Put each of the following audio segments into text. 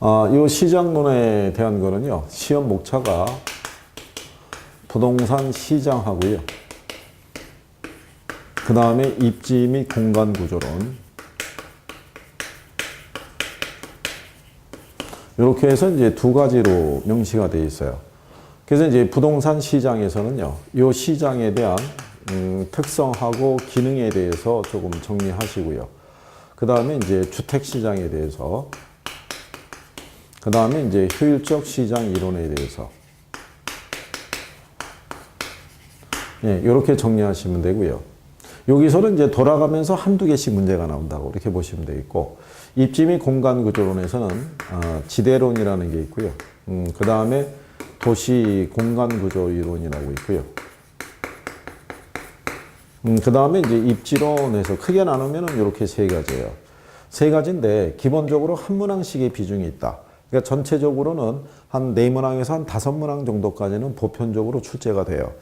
이 시장론에 대한 거는요, 시험 목차가 부동산 시장하고요. 그 다음에 입지 및 공간 구조론. 이렇게 해서 이제 두 가지로 명시가 되어 있어요. 그래서 이제 부동산 시장에서는요, 이 시장에 대한 특성하고 기능에 대해서 조금 정리하시고요. 그 다음에 이제 주택 시장에 대해서, 그 다음에 이제 효율적 시장 이론에 대해서, 예, 이렇게 정리하시면 되고요. 여기서는 이제 돌아가면서 한두 개씩 문제가 나온다고 이렇게 보시면 되겠고, 입지 및 공간 구조론에서는 지대론이라는 게 있고요. 그 다음에 도시 공간 구조 이론이라고 있고요. 그 다음에 이제 입지론에서 크게 나누면 이렇게 세 가지예요. 세 가지인데 기본적으로 한 문항씩의 비중이 있다. 그러니까 전체적으로는 한 4문항에서 한 5문항 정도까지는 보편적으로 출제가 돼요.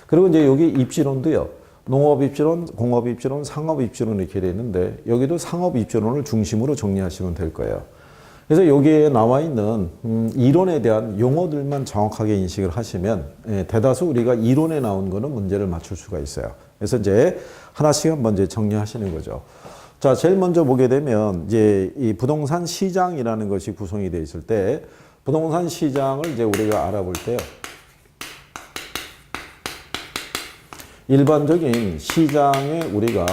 그리고 이제 여기 입지론도요. 농업입지론, 공업입지론, 상업입지론 이렇게 되어 있는데 여기도 상업입지론을 중심으로 정리하시면 될 거예요. 그래서 여기에 나와 있는 이론에 대한 용어들만 정확하게 인식을 하시면 대다수 우리가 이론에 나온 거는 문제를 맞출 수가 있어요. 그래서 이제 하나씩 한번 이제 정리하시는 거죠. 자, 제일 먼저 보게 되면 이제 이 부동산 시장이라는 것이 구성이 되어 있을 때 부동산 시장을 이제 우리가 알아볼 때요. 일반적인 시장의 우리가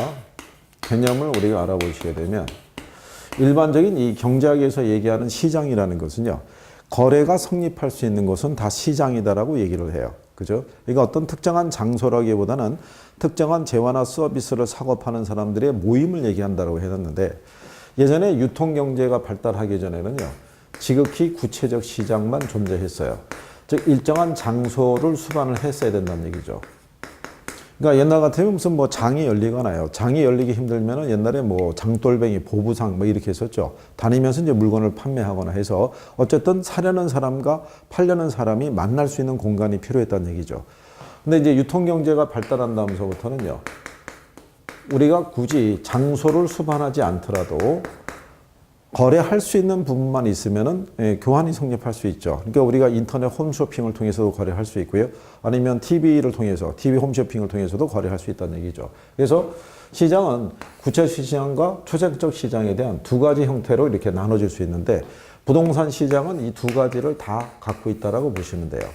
개념을 우리가 알아보시게 되면 일반적인 이 경제학에서 얘기하는 시장이라는 것은요. 거래가 성립할 수 있는 곳은 다 시장이다라고 얘기를 해요. 그죠? 그러니까 어떤 특정한 장소라기보다는 특정한 재화나 서비스를 사고 파는 사람들의 모임을 얘기한다고 해놨는데 예전에 유통경제가 발달하기 전에는요. 지극히 구체적 시장만 존재했어요. 즉 일정한 장소를 수반을 했어야 된다는 얘기죠. 그러니까 옛날 같으면 무슨 뭐 장이 열리거나요. 장이 열리기 힘들면은 옛날에 뭐 장돌뱅이, 보부상 뭐 이렇게 했었죠. 다니면서 이제 물건을 판매하거나 해서 어쨌든 사려는 사람과 팔려는 사람이 만날 수 있는 공간이 필요했다는 얘기죠. 근데 이제 유통경제가 발달한 다음서부터는요. 우리가 굳이 장소를 수반하지 않더라도 거래할 수 있는 부분만 있으면은 교환이 성립할 수 있죠. 그러니까 우리가 인터넷 홈쇼핑을 통해서도 거래할 수 있고요. 아니면 TV를 통해서, TV 홈쇼핑을 통해서도 거래할 수 있다는 얘기죠. 그래서 시장은 구체적 시장과 초정적 시장에 대한 두 가지 형태로 이렇게 나눠질 수 있는데 부동산 시장은 이 두 가지를 다 갖고 있다라고 보시면 돼요.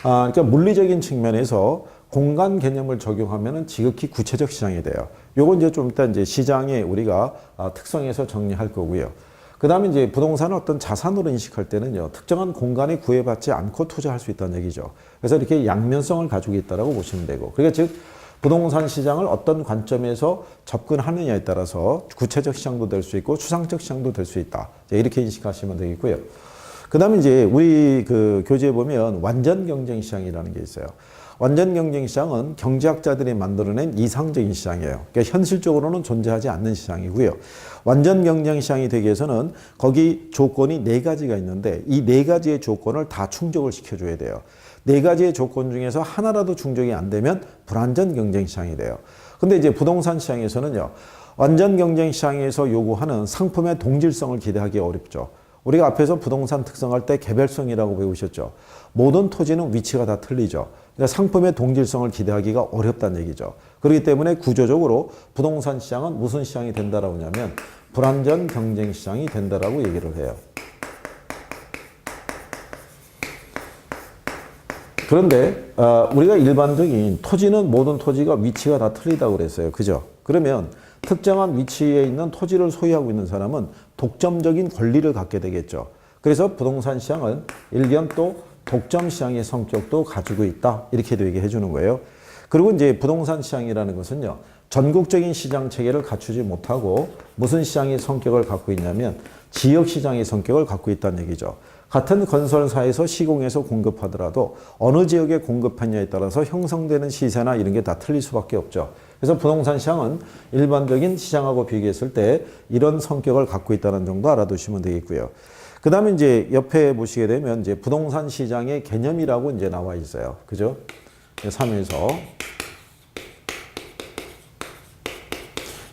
그러니까 물리적인 측면에서 공간 개념을 적용하면은 지극히 구체적 시장이 돼요. 요건 이제 좀 이따 이제 시장의 우리가 특성에서 정리할 거고요. 그 다음에 이제 부동산을 어떤 자산으로 인식할 때는요, 특정한 공간에 구애받지 않고 투자할 수 있다는 얘기죠. 그래서 이렇게 양면성을 가지고 있다라고 보시면 되고. 그러니까 즉, 부동산 시장을 어떤 관점에서 접근하느냐에 따라서 구체적 시장도 될 수 있고, 추상적 시장도 될 수 있다. 이렇게 인식하시면 되겠고요. 그 다음에 이제 우리 그 교재에 보면 완전 경쟁 시장이라는 게 있어요. 완전 경쟁 시장은 경제학자들이 만들어낸 이상적인 시장이에요. 그러니까 현실적으로는 존재하지 않는 시장이고요. 완전 경쟁 시장이 되기 위해서는 거기 조건이 4가지가 있는데 이 4가지의 조건을 다 충족을 시켜줘야 돼요. 4가지의 조건 중에서 하나라도 충족이 안 되면 불완전 경쟁 시장이 돼요. 근데 이제 부동산 시장에서는요. 완전 경쟁 시장에서 요구하는 상품의 동질성을 기대하기 어렵죠. 우리가 앞에서 부동산 특성할 때 개별성이라고 배우셨죠. 모든 토지는 위치가 다 틀리죠. 그러니까 상품의 동질성을 기대하기가 어렵다는 얘기죠. 그렇기 때문에 구조적으로 부동산 시장은 무슨 시장이 된다라고 하냐면 불완전 경쟁 시장이 된다라고 얘기를 해요. 그런데 우리가 일반적인 토지는 모든 토지가 위치가 다 틀리다고 그랬어요. 그죠? 그러면 특정한 위치에 있는 토지를 소유하고 있는 사람은 독점적인 권리를 갖게 되겠죠. 그래서 부동산 시장은 일견 또 독점 시장의 성격도 가지고 있다. 이렇게도 얘기해 주는 거예요. 그리고 이제 부동산 시장이라는 것은요. 전국적인 시장 체계를 갖추지 못하고 무슨 시장의 성격을 갖고 있냐면 지역 시장의 성격을 갖고 있다는 얘기죠. 같은 건설사에서 시공해서 공급하더라도 어느 지역에 공급하냐에 따라서 형성되는 시세나 이런 게 다 틀릴 수밖에 없죠. 그래서 부동산 시장은 일반적인 시장하고 비교했을 때 이런 성격을 갖고 있다는 정도 알아두시면 되겠고요. 그 다음에 이제 옆에 보시게 되면 이제 부동산 시장의 개념이라고 이제 나와 있어요. 그죠? 3에서.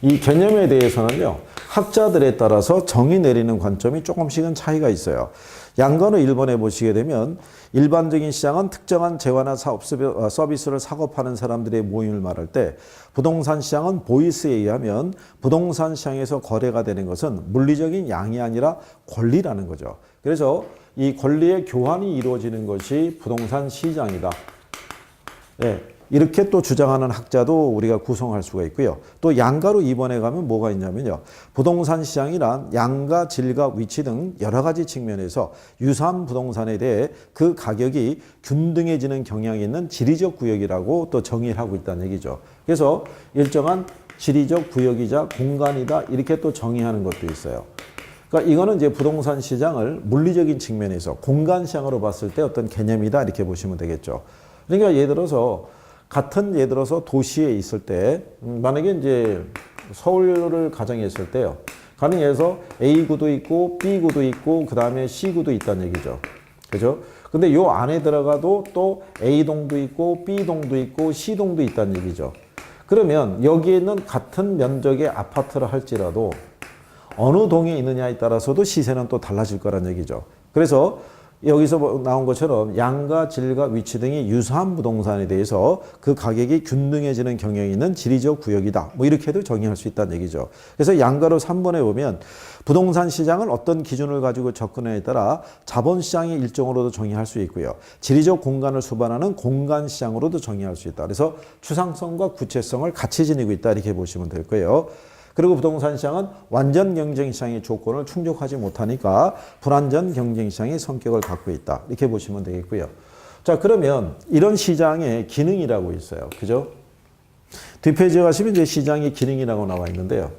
이 개념에 대해서는요, 학자들에 따라서 정의 내리는 관점이 조금씩은 차이가 있어요. 양가로 1번에 보시게 되면 일반적인 시장은 특정한 재화나 서비스를 사고 파는 사람들의 모임을 말할 때, 부동산 시장은 보이스에 의하면 부동산 시장에서 거래가 되는 것은 물리적인 양이 아니라 권리라는 거죠. 그래서 이 권리의 교환이 이루어지는 것이 부동산 시장이다. 네, 이렇게 또 주장하는 학자도 우리가 구성할 수가 있고요. 또 양가로 2번에 가면 뭐가 있냐면요. 부동산 시장이란 양가, 질과 위치 등 여러 가지 측면에서 유사한 부동산에 대해 그 가격이 균등해지는 경향이 있는 지리적 구역이라고 또 정의를 하고 있다는 얘기죠. 그래서 일정한 지리적 구역이자 공간이다, 이렇게 또 정의하는 것도 있어요. 그러니까 이거는 이제 부동산 시장을 물리적인 측면에서 공간 시장으로 봤을 때 어떤 개념이다, 이렇게 보시면 되겠죠. 그러니까 예를 들어서 도시에 있을 때, 만약에 이제 서울을 가정했을 때요. 가정해서 A구도 있고 B구도 있고 그 다음에 C구도 있다는 얘기죠. 그죠? 근데 요 안에 들어가도 또 A동도 있고 B동도 있고 C동도 있다는 얘기죠. 그러면 여기에 있는 같은 면적의 아파트를 할지라도 어느 동에 있느냐에 따라서도 시세는 또 달라질 거란 얘기죠. 그래서 여기서 나온 것처럼 양가, 질과 위치 등이 유사한 부동산에 대해서 그 가격이 균등해지는 경향이 있는 지리적 구역이다. 뭐 이렇게도 정의할 수 있다는 얘기죠. 그래서 양가로 3번에 보면 부동산 시장은 어떤 기준을 가지고 접근에 따라 자본시장의 일종으로도 정의할 수 있고요. 지리적 공간을 수반하는 공간시장으로도 정의할 수 있다. 그래서 추상성과 구체성을 같이 지니고 있다, 이렇게 보시면 될 거예요. 그리고 부동산 시장은 완전 경쟁 시장의 조건을 충족하지 못하니까 불완전 경쟁 시장의 성격을 갖고 있다, 이렇게 보시면 되겠고요. 자, 그러면 이런 시장의 기능이라고 있어요. 그죠? 뒷페이지에 가시면 이제 시장의 기능이라고 나와 있는데요.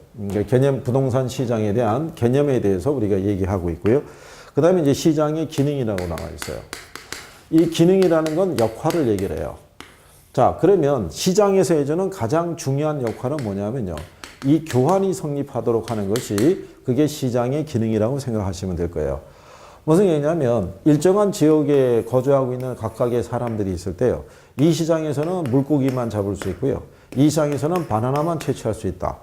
개념, 부동산 시장에 대한 개념에 대해서 우리가 얘기하고 있고요. 그 다음에 이제 시장의 기능이라고 나와 있어요. 이 기능이라는 건 역할을 얘기를 해요. 자, 그러면 시장에서 해주는 가장 중요한 역할은 뭐냐면요. 이 교환이 성립하도록 하는 것이 그게 시장의 기능이라고 생각하시면 될 거예요. 무슨 얘기냐면 일정한 지역에 거주하고 있는 각각의 사람들이 있을 때요. 이 시장에서는 물고기만 잡을 수 있고요. 이 시장에서는 바나나만 채취할 수 있다.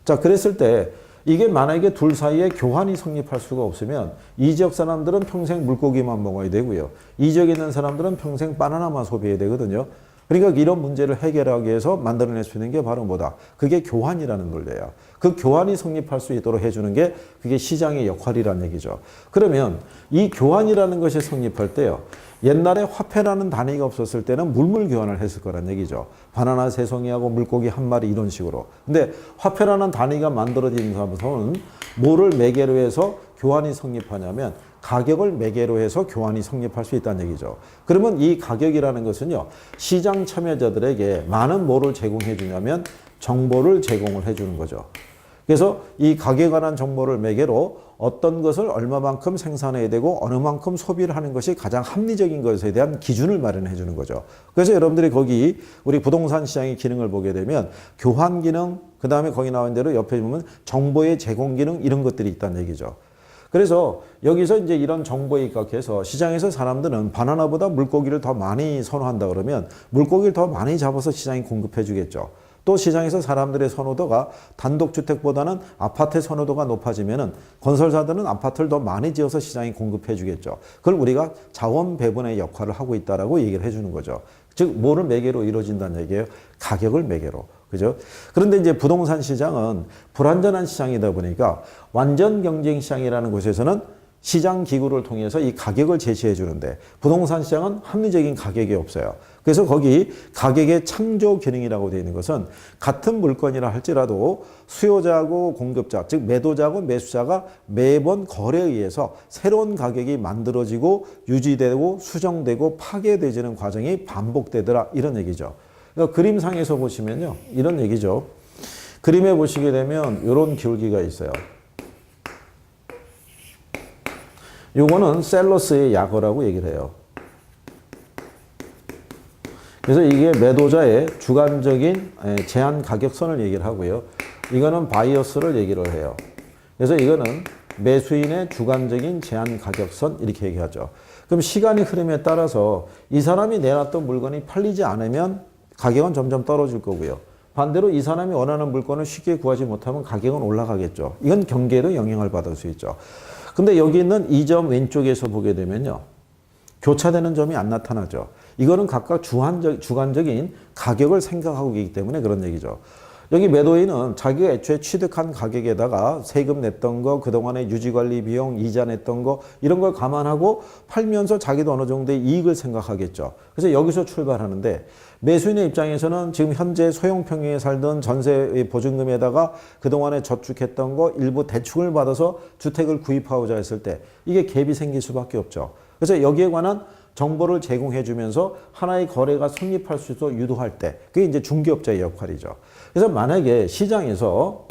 자, 그랬을 때 이게 만약에 둘 사이에 교환이 성립할 수가 없으면 이 지역 사람들은 평생 물고기만 먹어야 되고요. 이 지역에 있는 사람들은 평생 바나나만 소비해야 되거든요. 그러니까 이런 문제를 해결하기 위해서 만들어낼 수 있는 게 바로 뭐다? 그게 교환이라는 논리예요. 그 교환이 성립할 수 있도록 해주는 게 그게 시장의 역할이라는 얘기죠. 그러면 이 교환이라는 것이 성립할 때요. 옛날에 화폐라는 단위가 없었을 때는 물물 교환을 했을 거란 얘기죠. 바나나 3송이하고 물고기 1마리 이런 식으로. 근데 화폐라는 단위가 만들어지면서는 뭐를 매개로 해서 교환이 성립하냐면 가격을 매개로 해서 교환이 성립할 수 있다는 얘기죠. 그러면 이 가격이라는 것은요. 시장 참여자들에게 많은 뭐를 제공해 주냐면 정보를 제공을 해 주는 거죠. 그래서 이 가격에 관한 정보를 매개로 어떤 것을 얼마만큼 생산해야 되고 어느 만큼 소비를 하는 것이 가장 합리적인 것에 대한 기준을 마련해 주는 거죠. 그래서 여러분들이 거기 우리 부동산 시장의 기능을 보게 되면 교환 기능, 그 다음에 거기 나온 대로 옆에 보면 정보의 제공 기능, 이런 것들이 있다는 얘기죠. 그래서 여기서 이제 이런 정보에 입각해서 시장에서 사람들은 바나나보다 물고기를 더 많이 선호한다 그러면 물고기를 더 많이 잡아서 시장에 공급해 주겠죠. 또 시장에서 사람들의 선호도가 단독주택보다는 아파트 선호도가 높아지면은 건설사들은 아파트를 더 많이 지어서 시장에 공급해 주겠죠. 그걸 우리가 자원 배분의 역할을 하고 있다라고 얘기를 해 주는 거죠. 즉, 뭐를 매개로 이루어진다는 얘기예요? 가격을 매개로. 그죠? 그런데 이제 부동산 시장은 불완전한 시장이다 보니까 완전 경쟁 시장이라는 곳에서는 시장 기구를 통해서 이 가격을 제시해 주는데 부동산 시장은 합리적인 가격이 없어요. 그래서 거기 가격의 창조 기능이라고 되어 있는 것은 같은 물건이라 할지라도 수요자하고 공급자, 즉 매도자하고 매수자가 매번 거래에 의해서 새로운 가격이 만들어지고 유지되고 수정되고 파괴되지는 과정이 반복되더라, 이런 얘기죠. 그러니까 그림상에서 보시면요. 이런 얘기죠. 그림에 보시게 되면 이런 기울기가 있어요. 요거는 셀러스의 약어라고 얘기를 해요. 그래서 이게 매도자의 주관적인 제한 가격선을 얘기를 하고요. 이거는 바이어스를 얘기를 해요. 그래서 이거는 매수인의 주관적인 제한 가격선, 이렇게 얘기하죠. 그럼 시간의 흐름에 따라서 이 사람이 내놨던 물건이 팔리지 않으면 가격은 점점 떨어질 거고요. 반대로 이 사람이 원하는 물건을 쉽게 구하지 못하면 가격은 올라가겠죠. 이건 경기에도 영향을 받을 수 있죠. 근데 여기 있는 이 점 왼쪽에서 보게 되면요. 교차되는 점이 안 나타나죠. 이거는 각각 주관적인 가격을 생각하고 있기 때문에 그런 얘기죠. 여기 매도인은 자기가 애초에 취득한 가격에다가 세금 냈던 거, 그동안의 유지관리 비용, 이자 냈던 거 이런 걸 감안하고 팔면서 자기도 어느 정도의 이익을 생각하겠죠. 그래서 여기서 출발하는데 매수인의 입장에서는 지금 현재 소형평형에 살던 전세 보증금에다가 그동안에 저축했던 거 일부 대출을 받아서 주택을 구입하고자 했을 때 이게 갭이 생길 수밖에 없죠. 그래서 여기에 관한 정보를 제공해 주면서 하나의 거래가 성립할 수 있도록 유도할 때 그게 이제 중개업자의 역할이죠. 그래서 만약에 시장에서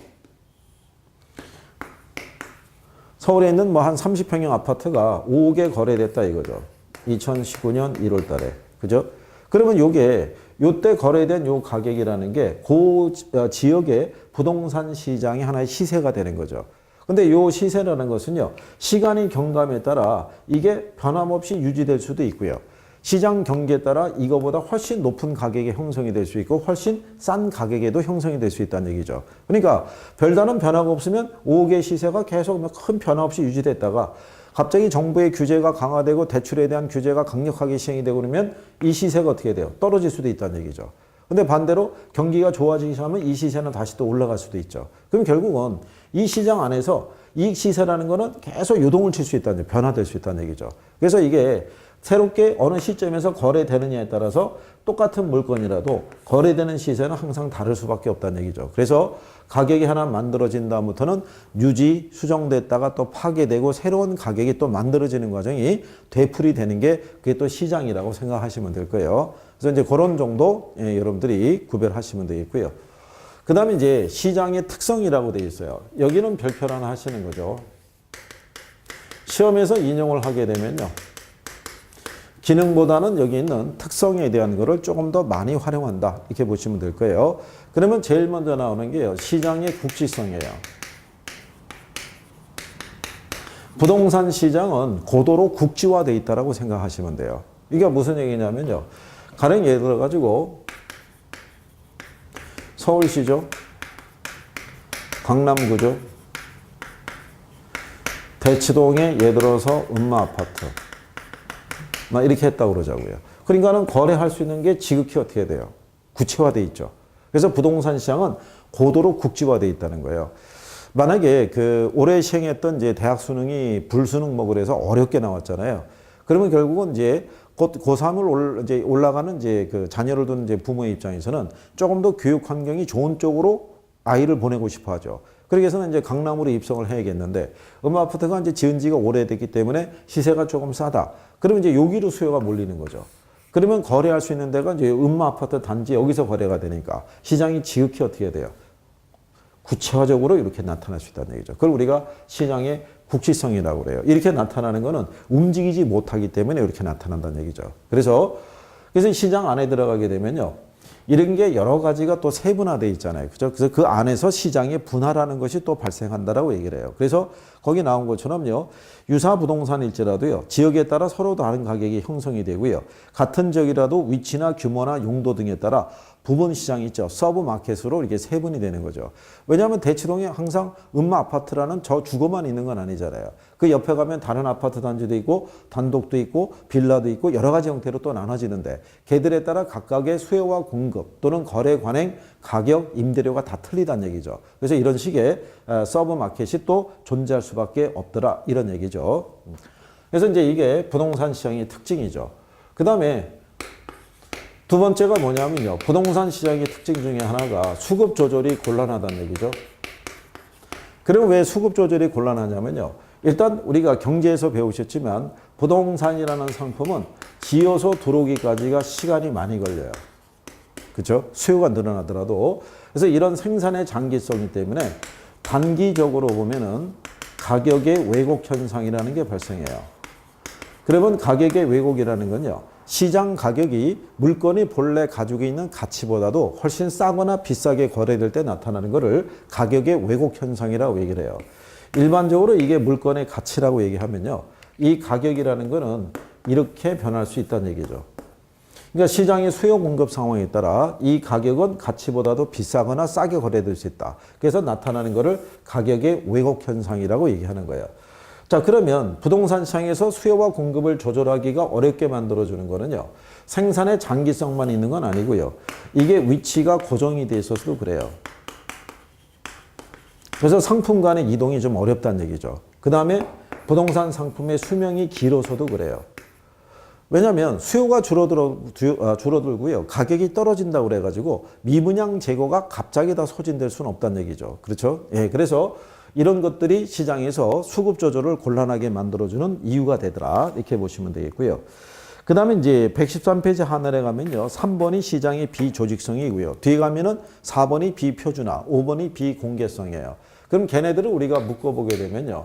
서울에 있는 뭐 한 30평형 아파트가 5억에 거래됐다 이거죠. 2019년 1월 달에. 그죠? 그러면 요게 요때 거래된 요 가격이라는 게 그 지역의 부동산 시장의 하나의 시세가 되는 거죠. 근데 요 시세라는 것은요, 시간이 경감에 따라 이게 변함없이 유지될 수도 있고요. 시장 경기에 따라 이거보다 훨씬 높은 가격에 형성이 될 수 있고 훨씬 싼 가격에도 형성이 될 수 있다는 얘기죠. 그러니까 별다른 변화가 없으면 5억의 시세가 계속 큰 변화 없이 유지됐다가 갑자기 정부의 규제가 강화되고 대출에 대한 규제가 강력하게 시행이 되고 그러면 이 시세가 어떻게 돼요? 떨어질 수도 있다는 얘기죠. 근데 반대로 경기가 좋아지기 시작하면 이 시세는 다시 또 올라갈 수도 있죠. 그럼 결국은 이 시장 안에서 이익 시세라는 거는 계속 요동을 칠 수 있다는 얘기죠. 변화될 수 있다는 얘기죠. 그래서 이게 새롭게 어느 시점에서 거래되느냐에 따라서 똑같은 물건이라도 거래되는 시세는 항상 다를 수밖에 없다는 얘기죠. 그래서 가격이 하나 만들어진 다음부터는 유지, 수정됐다가 또 파괴되고 새로운 가격이 또 만들어지는 과정이 되풀이 되는 게 그게 또 시장이라고 생각하시면 될 거예요. 그래서 이제 그런 정도 여러분들이 구별하시면 되겠고요. 그 다음에 이제 시장의 특성이라고 되어 있어요. 여기는 별표를 하나 하시는 거죠. 시험에서 인용을 하게 되면요. 기능보다는 여기 있는 특성에 대한 거를 조금 더 많이 활용한다. 이렇게 보시면 될 거예요. 그러면 제일 먼저 나오는 게요. 시장의 국지성이에요. 부동산 시장은 고도로 국지화되어 있다고 생각하시면 돼요. 이게 무슨 얘기냐면요. 가령 예를 들어 가지고 서울시죠. 강남구죠. 대치동에 예를 들어서 음마아파트. 이렇게 했다고 그러자고요. 그러니까는 거래할 수 있는 게 지극히 어떻게 돼요? 구체화되어 있죠. 그래서 부동산 시장은 고도로 국지화되어 있다는 거예요. 만약에 그 올해 시행했던 이제 대학 수능이 불수능 뭐 그래서 어렵게 나왔잖아요. 그러면 결국은 이제 곧 고3을 이제 올라가는 이제 그 자녀를 둔 이제 부모의 입장에서는 조금 더 교육 환경이 좋은 쪽으로 아이를 보내고 싶어 하죠. 그러기 위해서는 이제 강남으로 입성을 해야겠는데 음아파트가 이제 지은 지가 오래됐기 때문에 시세가 조금 싸다. 그러면 이제 여기로 수요가 몰리는 거죠. 그러면 거래할 수 있는 데가 이제 음마아파트 단지 여기서 거래가 되니까 시장이 지극히 어떻게 돼요? 구체화적으로 이렇게 나타날 수 있다는 얘기죠. 그걸 우리가 시장의 국지성이라고 그래요. 이렇게 나타나는 거는 움직이지 못하기 때문에 이렇게 나타난다는 얘기죠. 그래서 시장 안에 들어가게 되면요. 이런 게 여러 가지가 또 세분화되어 있잖아요. 그죠? 그래서 그 안에서 시장의 분화라는 것이 또 발생한다라고 얘기를 해요. 그래서 거기 나온 것처럼요. 유사 부동산일지라도요. 지역에 따라 서로 다른 가격이 형성이 되고요. 같은 지역이라도 위치나 규모나 용도 등에 따라 부분 시장이 있죠. 서브 마켓으로 이렇게 세분이 되는 거죠. 왜냐하면 대치동에 항상 음마아파트라는 저 주거만 있는 건 아니잖아요. 그 옆에 가면 다른 아파트 단지도 있고 단독도 있고 빌라도 있고 여러 가지 형태로 또 나눠지는데 걔들에 따라 각각의 수요와 공급 또는 거래 관행, 가격, 임대료가 다 틀리다는 얘기죠. 그래서 이런 식의 서브 마켓이 또 존재할 수밖에 없더라 이런 얘기죠. 그래서 이제 이게 부동산 시장의 특징이죠. 그 다음에 두 번째가 뭐냐면요. 부동산 시장의 특징 중에 하나가 수급 조절이 곤란하다는 얘기죠. 그럼 왜 수급 조절이 곤란하냐면요. 일단 우리가 경제에서 배우셨지만 부동산이라는 상품은 지어서 들어오기까지가 시간이 많이 걸려요. 그렇죠? 수요가 늘어나더라도. 그래서 이런 생산의 장기성이기 때문에 단기적으로 보면은 가격의 왜곡 현상이라는 게 발생해요. 그러면 가격의 왜곡이라는 건요. 시장 가격이 물건이 본래 가지고 있는 가치보다도 훨씬 싸거나 비싸게 거래될 때 나타나는 것을 가격의 왜곡 현상이라고 얘기를 해요. 일반적으로 이게 물건의 가치라고 얘기하면요. 이 가격이라는 거는 이렇게 변할 수 있다는 얘기죠. 그러니까 시장의 수요 공급 상황에 따라 이 가격은 가치보다도 비싸거나 싸게 거래될 수 있다. 그래서 나타나는 것을 가격의 왜곡 현상이라고 얘기하는 거예요. 자, 그러면 부동산 시장에서 수요와 공급을 조절하기가 어렵게 만들어주는 거는요. 생산의 장기성만 있는 건 아니고요. 이게 위치가 고정이 돼 있어서도 그래요. 그래서 상품 간의 이동이 좀 어렵다는 얘기죠. 그 다음에 부동산 상품의 수명이 길어서도 그래요. 왜냐하면 수요가 줄어들고요. 가격이 떨어진다고 그래가지고 미분양 재고가 갑자기 다 소진될 수는 없다는 얘기죠. 그렇죠? 예, 그래서 이런 것들이 시장에서 수급 조절을 곤란하게 만들어주는 이유가 되더라. 이렇게 보시면 되겠고요. 그 다음에 이제 113페이지 하늘에 가면요. 3번이 시장의 비조직성이고요. 뒤에 가면은 4번이 비표준화, 5번이 비공개성이에요. 그럼 걔네들을 우리가 묶어보게 되면요.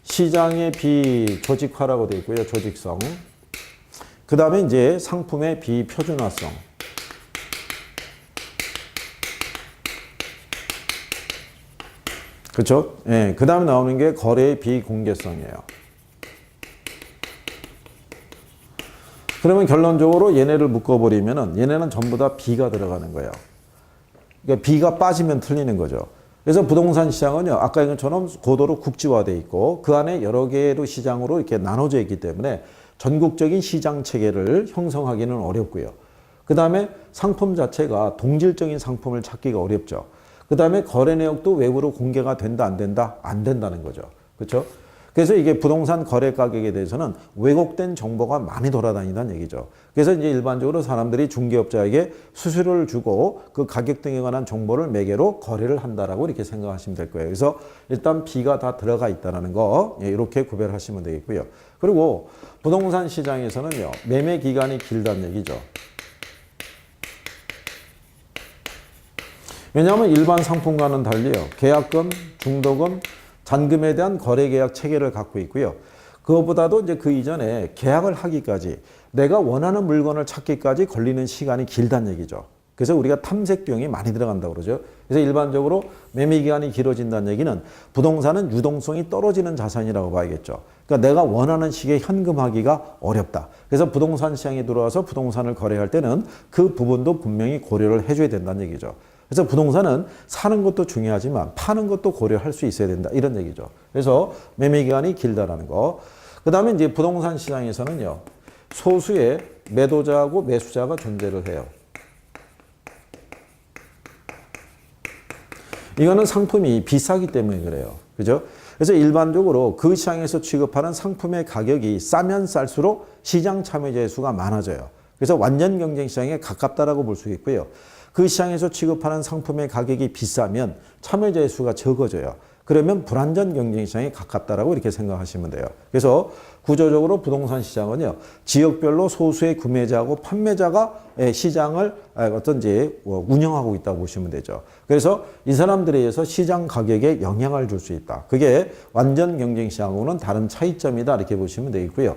시장의 비조직화라고 되어 있고요. 조직성. 그 다음에 이제 상품의 비표준화성. 그렇죠? 예. 그 다음에 나오는 게 거래의 비공개성이에요. 그러면 결론적으로 얘네를 묶어버리면은 얘네는 전부 다 B가 들어가는 거예요. 그러니까 B가 빠지면 틀리는 거죠. 그래서 부동산 시장은요, 아까 얘기한 것처럼 고도로 국지화되어 있고 그 안에 여러 개의 시장으로 이렇게 나눠져 있기 때문에 전국적인 시장 체계를 형성하기는 어렵고요. 그 다음에 상품 자체가 동질적인 상품을 찾기가 어렵죠. 그 다음에 거래 내역도 외부로 공개가 된다, 안 된다? 안 된다는 거죠. 그렇죠? 그래서 이게 부동산 거래 가격에 대해서는 왜곡된 정보가 많이 돌아다닌다는 얘기죠. 그래서 이제 일반적으로 사람들이 중개업자에게 수수료를 주고 그 가격 등에 관한 정보를 매개로 거래를 한다라고 이렇게 생각하시면 될 거예요. 그래서 일단 B가 다 들어가 있다는 거, 이렇게 구별하시면 되겠고요. 그리고 부동산 시장에서는요, 매매 기간이 길다는 얘기죠. 왜냐하면 일반 상품과는 달리요. 계약금, 중도금, 잔금에 대한 거래 계약 체계를 갖고 있고요. 그것보다도 이제 그 이전에 계약을 하기까지 내가 원하는 물건을 찾기까지 걸리는 시간이 길다는 얘기죠. 그래서 우리가 탐색 비용이 많이 들어간다고 그러죠. 그래서 일반적으로 매매 기간이 길어진다는 얘기는 부동산은 유동성이 떨어지는 자산이라고 봐야겠죠. 그러니까 내가 원하는 시기에 현금하기가 어렵다. 그래서 부동산 시장에 들어와서 부동산을 거래할 때는 그 부분도 분명히 고려를 해줘야 된다는 얘기죠. 그래서 부동산은 사는 것도 중요하지만 파는 것도 고려할 수 있어야 된다. 이런 얘기죠. 그래서 매매 기간이 길다라는 거. 그 다음에 이제 부동산 시장에서는요. 소수의 매도자하고 매수자가 존재를 해요. 이거는 상품이 비싸기 때문에 그래요. 그죠? 그래서 일반적으로 그 시장에서 취급하는 상품의 가격이 싸면 쌀수록 시장 참여자의 수가 많아져요. 그래서 완전 경쟁 시장에 가깝다라고 볼 수 있고요. 그 시장에서 취급하는 상품의 가격이 비싸면 참여자의 수가 적어져요. 그러면 불완전 경쟁 시장에 가깝다라고 이렇게 생각하시면 돼요. 그래서 구조적으로 부동산 시장은요, 지역별로 소수의 구매자하고 판매자가 시장을 어떤지 운영하고 있다고 보시면 되죠. 그래서 이 사람들에 의해서 시장 가격에 영향을 줄 수 있다. 그게 완전 경쟁 시장하고는 다른 차이점이다. 이렇게 보시면 되겠고요.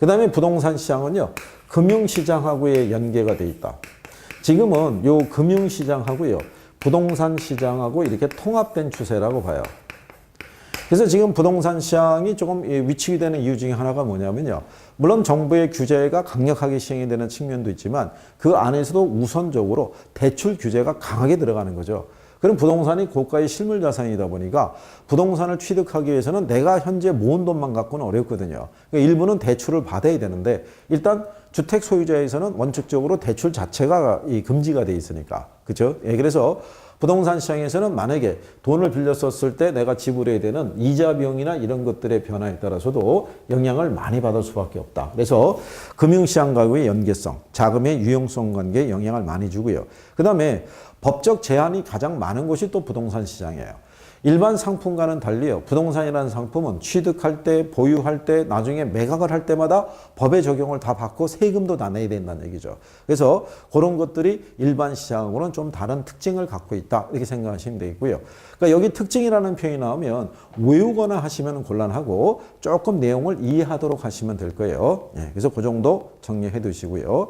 그 다음에 부동산 시장은요, 금융시장하고의 연계가 돼 있다. 지금은 요 금융시장하고요, 부동산 시장하고 이렇게 통합된 추세라고 봐요. 그래서 지금 부동산 시장이 조금 위축이 되는 이유 중에 하나가 뭐냐면요. 물론 정부의 규제가 강력하게 시행이 되는 측면도 있지만 그 안에서도 우선적으로 대출 규제가 강하게 들어가는 거죠. 그럼 부동산이 고가의 실물 자산이다 보니까 부동산을 취득하기 위해서는 내가 현재 모은 돈만 갖고는 어렵거든요. 그러니까 일부는 대출을 받아야 되는데 일단 주택 소유자에서는 원칙적으로 대출 자체가 금지가 돼 있으니까. 그렇죠? 예, 그래서 부동산 시장에서는 만약에 돈을 빌렸었을 때 내가 지불해야 되는 이자 비용이나 이런 것들의 변화에 따라서도 영향을 많이 받을 수밖에 없다. 그래서 금융시장과의 연계성, 자금의 유용성 관계에 영향을 많이 주고요. 그 다음에 법적 제한이 가장 많은 곳이 또 부동산 시장이에요. 일반 상품과는 달리요. 부동산이라는 상품은 취득할 때, 보유할 때, 나중에 매각을 할 때마다 법의 적용을 다 받고 세금도 다 내야 된다는 얘기죠. 그래서 그런 것들이 일반 시장하고는 좀 다른 특징을 갖고 있다. 이렇게 생각하시면 되겠고요. 그러니까 여기 특징이라는 표현이 나오면 외우거나 하시면 곤란하고 조금 내용을 이해하도록 하시면 될 거예요. 예, 그래서 그 정도 정리해 두시고요.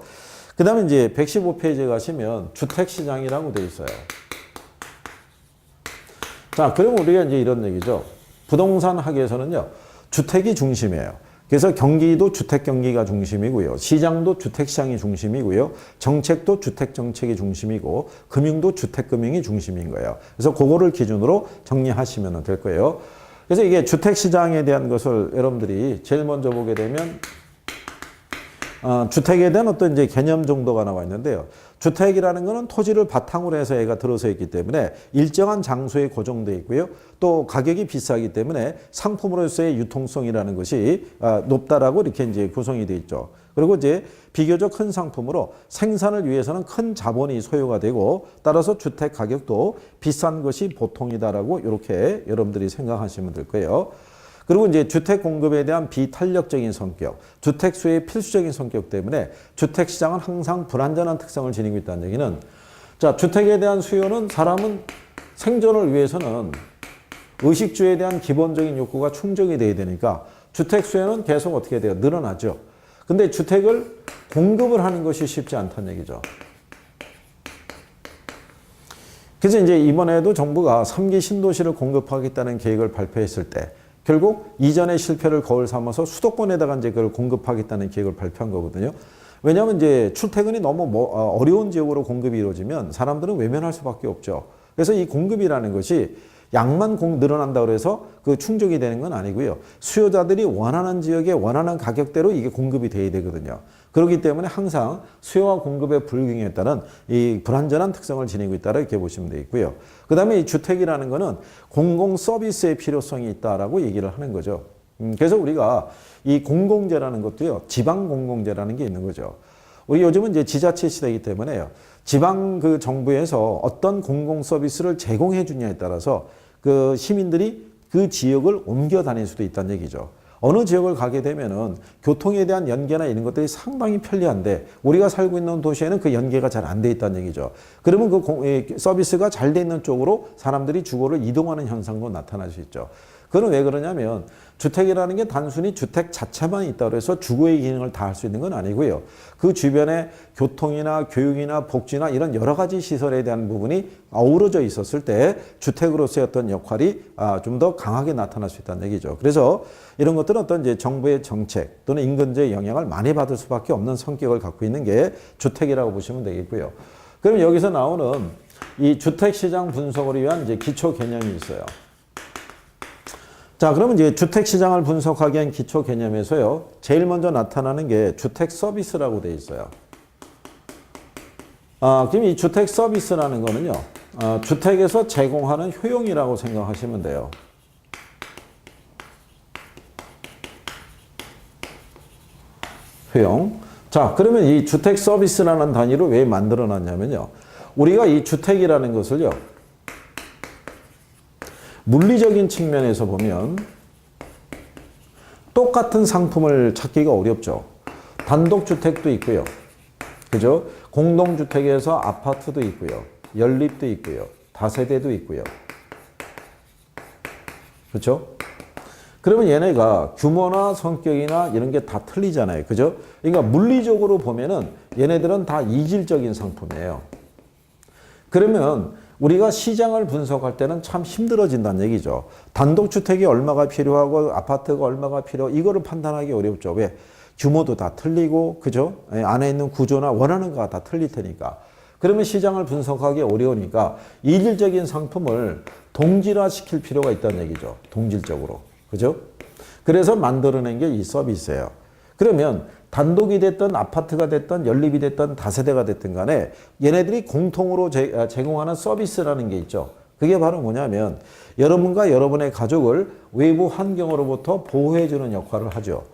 그 다음에 이제 115페이지에 가시면 주택시장이라고 되어 있어요. 자, 그러면 우리가 이제 이런 얘기죠. 부동산 학에서는요, 주택이 중심이에요. 그래서 경기도 주택 경기가 중심이고요. 시장도 주택 시장이 중심이고요. 정책도 주택 정책이 중심이고 금융도 주택 금융이 중심인 거예요. 그래서 그거를 기준으로 정리하시면 될 거예요. 그래서 이게 주택 시장에 대한 것을 여러분들이 제일 먼저 보게 되면 주택에 대한 어떤 이제 개념 정도가 나와 있는데요. 주택이라는 것은 토지를 바탕으로 해서 얘가 들어서 있기 때문에 일정한 장소에 고정되어 있고요. 또 가격이 비싸기 때문에 상품으로서의 유통성이라는 것이 높다라고 이렇게 이제 구성이 되어 있죠. 그리고 이제 비교적 큰 상품으로 생산을 위해서는 큰 자본이 소요가 되고 따라서 주택 가격도 비싼 것이 보통이다라고 이렇게 여러분들이 생각하시면 될 거예요. 그리고 이제 주택 공급에 대한 비탄력적인 성격, 주택 수요의 필수적인 성격 때문에 주택 시장은 항상 불안전한 특성을 지니고 있다는 얘기는, 자, 주택에 대한 수요는 사람은 생존을 위해서는 의식주에 대한 기본적인 욕구가 충족이 돼야 되니까 주택 수요는 계속 어떻게 돼요? 늘어나죠. 근데 주택을 공급을 하는 것이 쉽지 않다는 얘기죠. 그래서 이제 이번에도 정부가 3기 신도시를 공급하겠다는 계획을 발표했을 때 결국 이전의 실패를 거울 삼아서 수도권에다가 이제 그걸 공급하겠다는 계획을 발표한 거거든요. 왜냐하면 이제 출퇴근이 너무 어려운 지역으로 공급이 이루어지면 사람들은 외면할 수밖에 없죠. 그래서 이 공급이라는 것이 양만 늘어난다고 해서 그 충족이 되는 건 아니고요. 수요자들이 원하는 지역에 원하는 가격대로 이게 공급이 돼야 되거든요. 그렇기 때문에 항상 수요와 공급의 불균형에 따른 이 불안전한 특성을 지니고 있다고 이렇게 보시면 되겠고요. 그 다음에 이 주택이라는 거는 공공 서비스의 필요성이 있다라고 얘기를 하는 거죠. 그래서 우리가 이 공공재라는 것도요, 지방 공공재라는 게 있는 거죠. 우리 요즘은 이제 지자체 시대이기 때문에요. 지방 그 정부에서 어떤 공공 서비스를 제공해 주냐에 따라서 그 시민들이 그 지역을 옮겨 다닐 수도 있다는 얘기죠. 어느 지역을 가게 되면은 교통에 대한 연계나 이런 것들이 상당히 편리한데 우리가 살고 있는 도시에는 그 연계가 잘 안 돼 있다는 얘기죠. 그러면 그 서비스가 잘 돼 있는 쪽으로 사람들이 주거를 이동하는 현상도 나타날 수 있죠. 그건 왜 그러냐면 주택이라는 게 단순히 주택 자체만 있다고 해서 주거의 기능을 다 할 수 있는 건 아니고요. 그 주변에 교통이나 교육이나 복지나 이런 여러 가지 시설에 대한 부분이 어우러져 있었을 때 주택으로서의 어떤 역할이 좀 더 강하게 나타날 수 있다는 얘기죠. 그래서 이런 것들은 어떤 이제 정부의 정책 또는 인근제의 영향을 많이 받을 수밖에 없는 성격을 갖고 있는 게 주택이라고 보시면 되겠고요. 그럼 여기서 나오는 이 주택시장 분석을 위한 이제 기초 개념이 있어요. 자, 그러면 이제 주택시장을 분석하기 위한 기초 개념에서요, 제일 먼저 나타나는 게 주택 서비스라고 되어 있어요. 그럼 이 주택 서비스라는 거는요, 주택에서 제공하는 효용이라고 생각하시면 돼요. 효용. 자, 그러면 이 주택 서비스라는 단위를 왜 만들어 놨냐면요, 우리가 이 주택이라는 것을요, 물리적인 측면에서 보면 똑같은 상품을 찾기가 어렵죠. 단독주택도 있고요. 그죠? 공동주택에서 아파트도 있고요. 연립도 있고요. 다세대도 있고요. 그렇죠? 그러면 얘네가 규모나 성격이나 이런 게 다 틀리잖아요. 그죠? 그러니까 물리적으로 보면은 얘네들은 다 이질적인 상품이에요. 그러면 우리가 시장을 분석할 때는 참 힘들어진다는 얘기죠. 단독주택이 얼마가 필요하고 아파트가 얼마가 필요하고 이거를 판단하기 어렵죠. 왜? 규모도 다 틀리고, 그죠? 안에 있는 구조나 원하는 거가 다 틀릴 테니까. 그러면 시장을 분석하기 어려우니까 이질적인 상품을 동질화시킬 필요가 있다는 얘기죠. 동질적으로. 그죠? 그래서 만들어낸 게 이 서비스예요. 그러면 단독이 됐든 아파트가 됐든 연립이 됐든 다세대가 됐든 간에 얘네들이 공통으로 제공하는 서비스라는 게 있죠. 그게 바로 뭐냐면 여러분과 여러분의 가족을 외부 환경으로부터 보호해주는 역할을 하죠.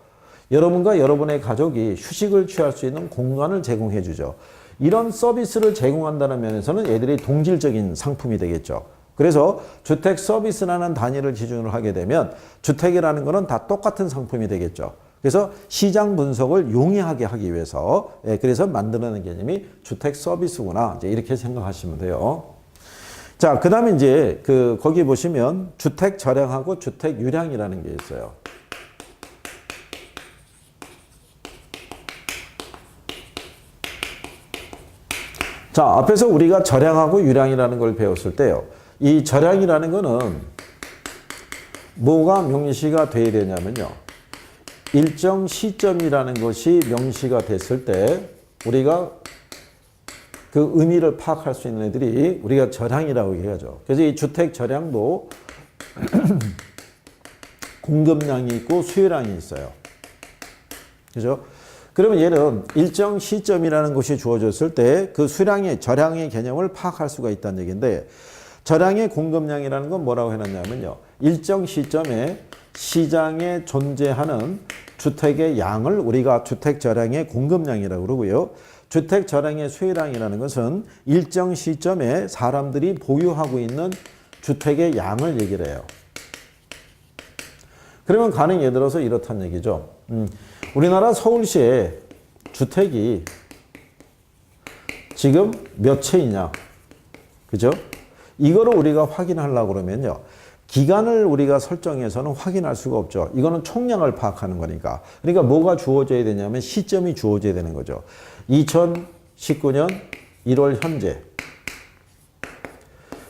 여러분과 여러분의 가족이 휴식을 취할 수 있는 공간을 제공해 주죠. 이런 서비스를 제공한다는 면에서는 얘들이 동질적인 상품이 되겠죠. 그래서 주택 서비스라는 단위를 기준으로 하게 되면 주택이라는 거는 다 똑같은 상품이 되겠죠. 그래서 시장 분석을 용이하게 하기 위해서 그래서 만들어낸 개념이 주택 서비스구나, 이제 이렇게 생각하시면 돼요. 자, 그다음에 이제 거기 보시면 주택 절약하고 주택 유량이라는 게 있어요. 자, 앞에서 우리가 절약하고 유량이라는 걸 배웠을 때요, 이 절약이라는 거는 뭐가 명시가 돼야 되냐면요, 일정 시점이라는 것이 명시가 됐을 때 우리가 그 의미를 파악할 수 있는 애들이 우리가 절향이라고 얘기하죠. 그래서 이 주택 절향도 공급량이 있고 수요량이 있어요. 그죠? 그러면 얘는 일정 시점이라는 것이 주어졌을 때 그 수량의 절향의 개념을 파악할 수가 있다는 얘기인데, 절향의 공급량이라는 건 뭐라고 해놨냐면요, 일정 시점에 시장에 존재하는 주택의 양을 우리가 주택 절향의 공급량이라고 그러고요. 주택 절향의 수요량이라는 것은 일정 시점에 사람들이 보유하고 있는 주택의 양을 얘기를 해요. 그러면 가령 예를 들어서 이렇다는 얘기죠. 우리나라 서울시에 주택이 지금 몇 채이냐, 그죠? 이거를 우리가 확인하려고 그러면요, 기간을 우리가 설정해서는 확인할 수가 없죠. 이거는 총량을 파악하는 거니까. 그러니까 뭐가 주어져야 되냐면 시점이 주어져야 되는 거죠. 2019년 1월 현재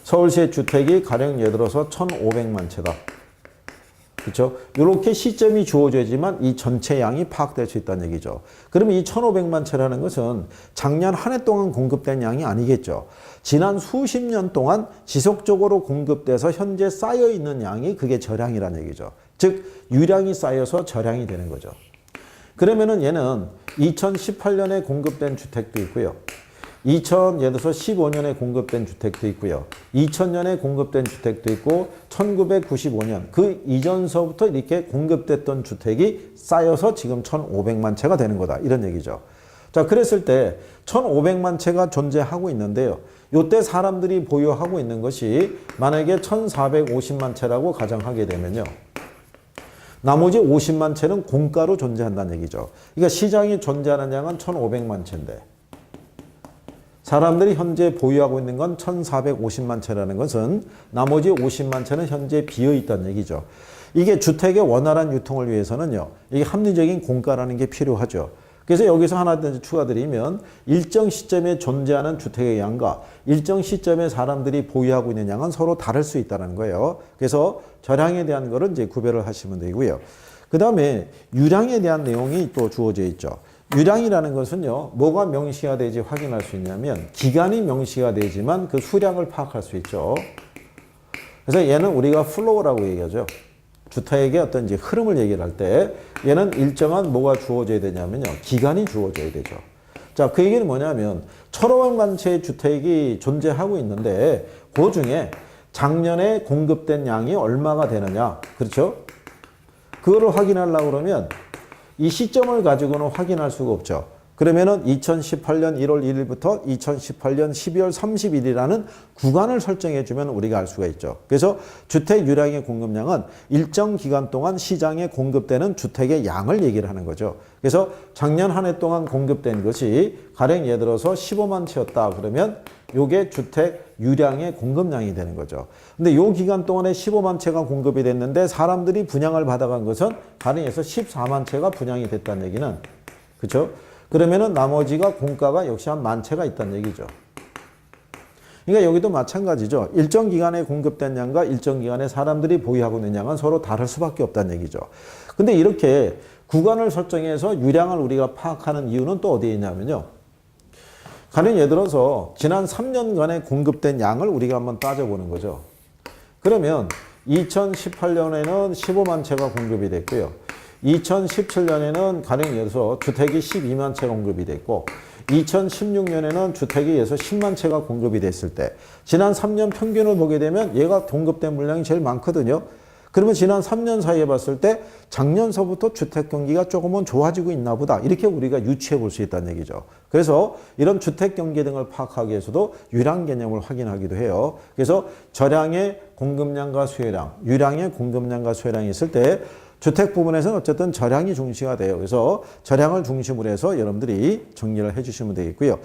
서울시의 주택이 가령 예를 들어서 1,500만 채다. 그렇죠? 이렇게 시점이 주어져야지만 이 전체 양이 파악될 수 있다는 얘기죠. 그러면 이 1,500만 채라는 것은 작년 한 해 동안 공급된 양이 아니겠죠. 지난 수십 년 동안 지속적으로 공급돼서 현재 쌓여있는 양이 그게 절향이라는 얘기죠. 즉 유량이 쌓여서 절향이 되는 거죠. 그러면은 얘는 2018년에 공급된 주택도 있고요. 예를 들어서 15년에 공급된 주택도 있고요. 2000년에 공급된 주택도 있고 1995년 그 이전서부터 이렇게 공급됐던 주택이 쌓여서 지금 1,500만 채가 되는 거다. 이런 얘기죠. 자, 그랬을 때 1,500만 채가 존재하고 있는데요. 이때 사람들이 보유하고 있는 것이 만약에 1,450만 채라고 가정하게 되면요, 나머지 50만 채는 공가로 존재한다는 얘기죠. 그러니까 시장에 존재하는 양은 1,500만 채인데 사람들이 현재 보유하고 있는 건 1,450만 채라는 것은 나머지 50만 채는 현재 비어 있다는 얘기죠. 이게 주택의 원활한 유통을 위해서는요, 이게 합리적인 공가라는 게 필요하죠. 그래서 여기서 하나 더 추가드리면 일정 시점에 존재하는 주택의 양과 일정 시점에 사람들이 보유하고 있는 양은 서로 다를 수 있다는 거예요. 그래서 절향에 대한 거를 이제 구별을 하시면 되고요. 그 다음에 유량에 대한 내용이 또 주어져 있죠. 유량이라는 것은요, 뭐가 명시가 되지 확인할 수 있냐면 기간이 명시가 되지만 그 수량을 파악할 수 있죠. 그래서 얘는 우리가 플로우라고 얘기하죠. 주택의 어떤 이제 흐름을 얘기를 할 때 얘는 일정한 뭐가 주어져야 되냐면요, 기간이 주어져야 되죠. 자, 그 얘기는 뭐냐면 1,500만 채의 주택이 존재하고 있는데 그 중에 작년에 공급된 양이 얼마가 되느냐, 그렇죠? 그거를 확인하려고 그러면 이 시점을 가지고는 확인할 수가 없죠. 그러면은 2018년 1월 1일부터 2018년 12월 30일이라는 구간을 설정해 주면 우리가 알 수가 있죠. 그래서 주택 유량의 공급량은 일정 기간 동안 시장에 공급되는 주택의 양을 얘기를 하는 거죠. 그래서 작년 한 해 동안 공급된 것이 가령 예를 들어서 15만 채였다 그러면 요게 주택 유량의 공급량이 되는 거죠. 근데 요 기간 동안에 15만 채가 공급이 됐는데 사람들이 분양을 받아간 것은 가령해서 14만 채가 분양이 됐다는 얘기는, 그렇죠? 그러면은 나머지가 공가가 역시 한 10,000채가 있다는 얘기죠. 그러니까 여기도 마찬가지죠. 일정 기간에 공급된 양과 일정 기간에 사람들이 보유하고 있는 양은 서로 다를 수밖에 없다는 얘기죠. 근데 이렇게 구간을 설정해서 유량을 우리가 파악하는 이유는 또 어디에 있냐면요, 가령 예를 들어서 지난 3년간에 공급된 양을 우리가 한번 따져보는 거죠. 그러면 2018년에는 15만 채가 공급이 됐고요. 2017년에는 가령 예를 들어서 주택이 12만 채 공급이 됐고 2016년에는 주택이 예서 10만 채가 공급이 됐을 때 지난 3년 평균을 보게 되면 얘가 공급된 물량이 제일 많거든요. 그러면 지난 3년 사이에 봤을 때 작년서부터 주택 경기가 조금은 좋아지고 있나 보다, 이렇게 우리가 유추해 볼 수 있다는 얘기죠. 그래서 이런 주택 경기 등을 파악하기 위해서도 유량 개념을 확인하기도 해요. 그래서 절량의 공급량과 수요량, 유량의 공급량과 수요량이 있을 때 주택 부분에서는 어쨌든 절량이 중시가 돼요. 그래서 절량을 중심으로 해서 여러분들이 정리를 해 주시면 되겠고요.